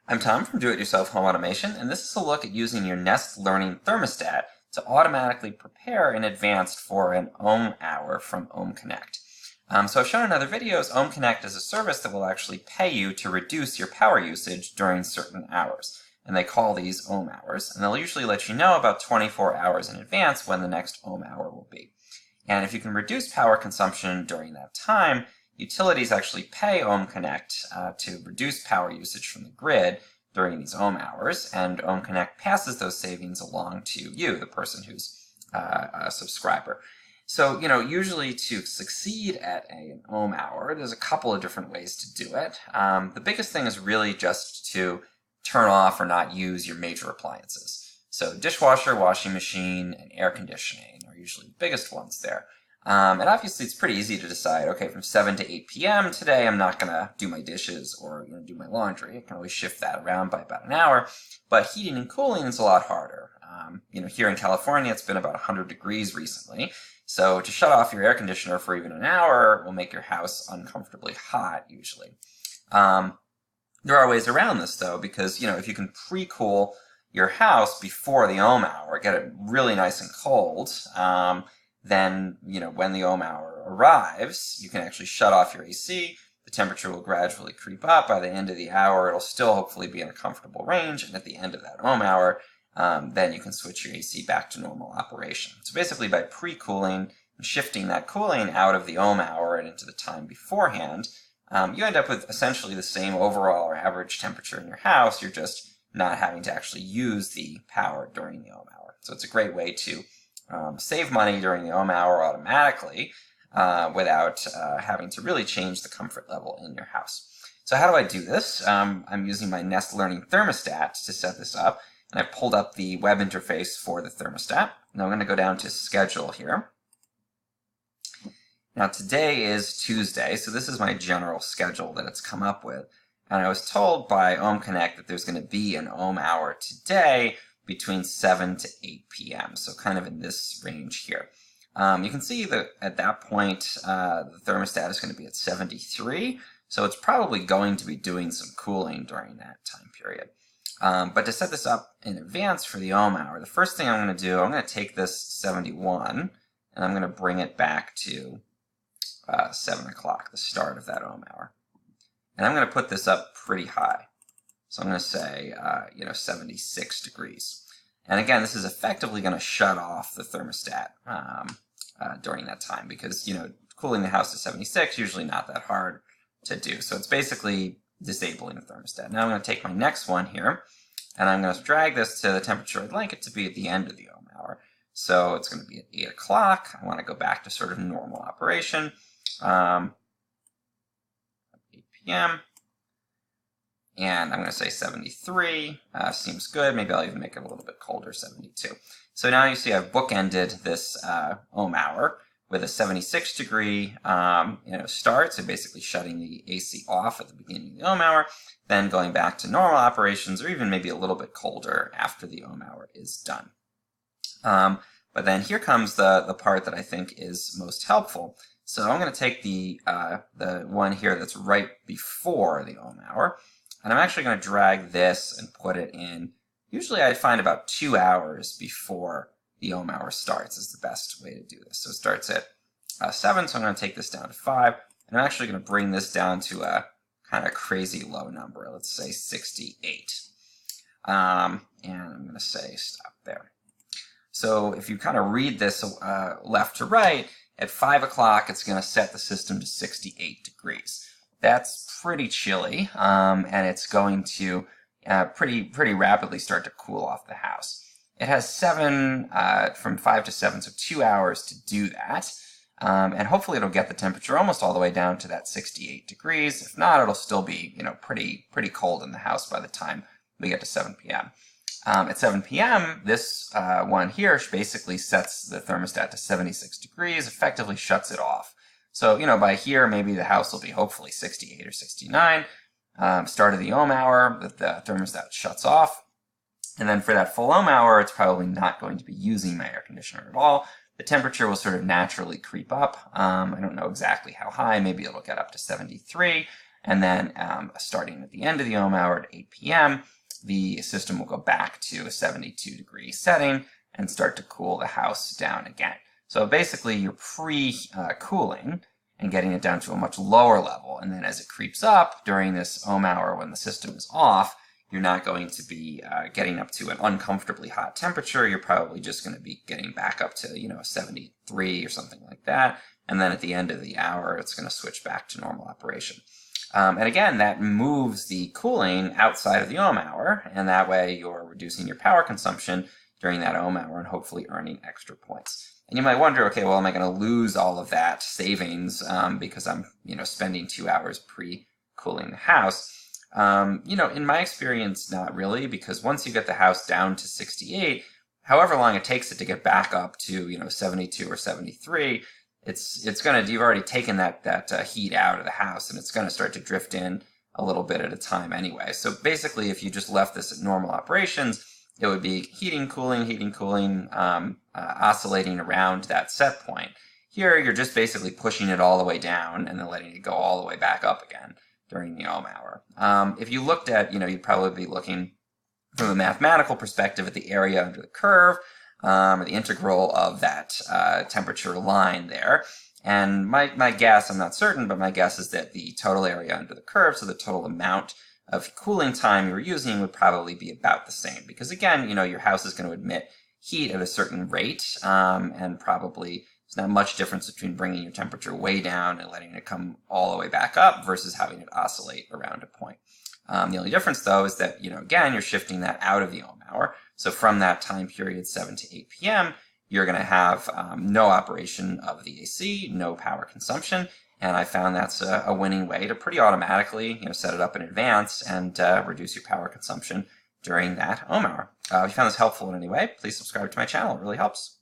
I'm Tom from Do-It-Yourself Home Automation, and this is a look at using your Nest Learning Thermostat to automatically prepare in advance for an Ohm hour from Ohmconnect. So I've shown in other videos, Ohmconnect is a service that will actually pay you to reduce your power usage during certain hours. And they call these Ohm hours, and they'll usually let you know about 24 hours in advance when the next Ohm hour will be. And if you can reduce power consumption during that time, utilities actually pay Ohmconnect to reduce power usage from the grid during these Ohm hours, and Ohmconnect passes those savings along to you, the person who's a subscriber. So, usually to succeed at an Ohm hour, there's a couple of different ways to do it. The biggest thing is really just to turn off or not use your major appliances. So dishwasher, washing machine, and air conditioning are usually the biggest ones there. And obviously it's pretty easy to decide, okay, from 7 to 8 p.m. today I'm not going to do my dishes or do my laundry. I can always shift that around by about an hour. But heating and cooling is a lot harder. Here in California it's been about 100 degrees recently. So to shut off your air conditioner for even an hour will make your house uncomfortably hot usually. There are ways around this though, because if you can pre-cool your house before the Ohm hour, get it really nice and cold, then, when the Ohm hour arrives, you can actually shut off your AC. The temperature will gradually creep up. By the end of the hour, it'll still hopefully be in a comfortable range. And at the end of that Ohm hour, then you can switch your AC back to normal operation. So basically by pre-cooling and shifting that cooling out of the Ohm hour and into the time beforehand, you end up with essentially the same overall or average temperature in your house. You're just not having to actually use the power during the Ohm hour. So it's a great way to save money during the Ohm hour automatically without having to really change the comfort level in your house. So how do I do this? I'm using my Nest Learning Thermostat to set this up, and I've pulled up the web interface for the thermostat. Now I'm going to go down to Schedule here. Now today is Tuesday, so this is my general schedule that it's come up with. And I was told by Ohmconnect that there's going to be an Ohm hour today between 7 to 8 p.m., so kind of in this range here. You can see that at that point, the thermostat is going to be at 73, so it's probably going to be doing some cooling during that time period. But to set this up in advance for the Ohm hour, the first thing I'm going to do, I'm going to take this 71, and I'm going to bring it back to 7 o'clock, the start of that Ohm hour. And I'm going to put this up pretty high. So I'm going to say, 76 degrees. And again, this is effectively going to shut off the thermostat during that time because, cooling the house to 76 usually not that hard to do. So it's basically disabling the thermostat. Now I'm going to take my next one here, and I'm going to drag this to the temperature I'd like it to be at the end of the Ohm hour. So it's going to be at 8 o'clock. I want to go back to sort of normal operation. 8 p.m. And I'm going to say 73, seems good. Maybe I'll even make it a little bit colder, 72. So now you see I've bookended this Ohm hour with a 76 degree start, so basically shutting the AC off at the beginning of the Ohm hour, then going back to normal operations, or even maybe a little bit colder after the Ohm hour is done. But then here comes the part that I think is most helpful. So I'm going to take the one here that's right before the Ohm hour, and I'm actually going to drag this and put it in. Usually I find about 2 hours before the Ohm hour starts is the best way to do this. So it starts at 7, so I'm going to take this down to 5, and I'm actually going to bring this down to a kind of crazy low number. Let's say 68. And I'm going to say stop there. So if you kind of read this left to right, at 5 o'clock it's going to set the system to 68 degrees. That's pretty chilly, and it's going to pretty rapidly start to cool off the house. It has from 5 to 7, so 2 hours to do that. And hopefully it'll get the temperature almost all the way down to that 68 degrees. If not, it'll still be, pretty cold in the house by the time we get to 7 p.m. At 7 p.m., this one here basically sets the thermostat to 76 degrees, effectively shuts it off. So, by here, maybe the house will be hopefully 68 or 69. Start of the Ohm hour, the thermostat shuts off. And then for that full Ohm hour, it's probably not going to be using my air conditioner at all. The temperature will sort of naturally creep up. I don't know exactly how high. Maybe it'll get up to 73. And then starting at the end of the ohm hour at 8 p.m., the system will go back to a 72-degree setting and start to cool the house down again. So basically, you're pre-cooling and getting it down to a much lower level. And then as it creeps up during this ohm hour when the system is off, you're not going to be getting up to an uncomfortably hot temperature. You're probably just going to be getting back up to, 73 or something like that. And then at the end of the hour, it's going to switch back to normal operation. And again, that moves the cooling outside of the ohm hour, and that way you're reducing your power consumption during that ohm hour and hopefully earning extra points. And you might wonder, okay, well, am I going to lose all of that savings because I'm, spending 2 hours pre-cooling the house? In my experience, not really, because once you get the house down to 68, however long it takes it to get back up to, 72 or 73, it's going to, you've already taken that heat out of the house, and it's going to start to drift in a little bit at a time anyway. So basically, if you just left this at normal operations, it would be heating, cooling, oscillating around that set point. Here, you're just basically pushing it all the way down and then letting it go all the way back up again during the ohm hour. If you looked at, you'd probably be looking from a mathematical perspective at the area under the curve, or the integral of that temperature line there. And my guess, I'm not certain, but my guess is that the total area under the curve, so the total amount of cooling time you're using, would probably be about the same. Because again, your house is going to emit heat at a certain rate, and probably there's not much difference between bringing your temperature way down and letting it come all the way back up versus having it oscillate around a point. The only difference, though, is that, again, you're shifting that out of the ohm hour. So from that time period, 7 to 8 p.m., you're going to have no operation of the AC, no power consumption. And I found that's a winning way to pretty automatically, set it up in advance and reduce your power consumption during that ohm hour. If you found this helpful in any way, please subscribe to my channel. It really helps.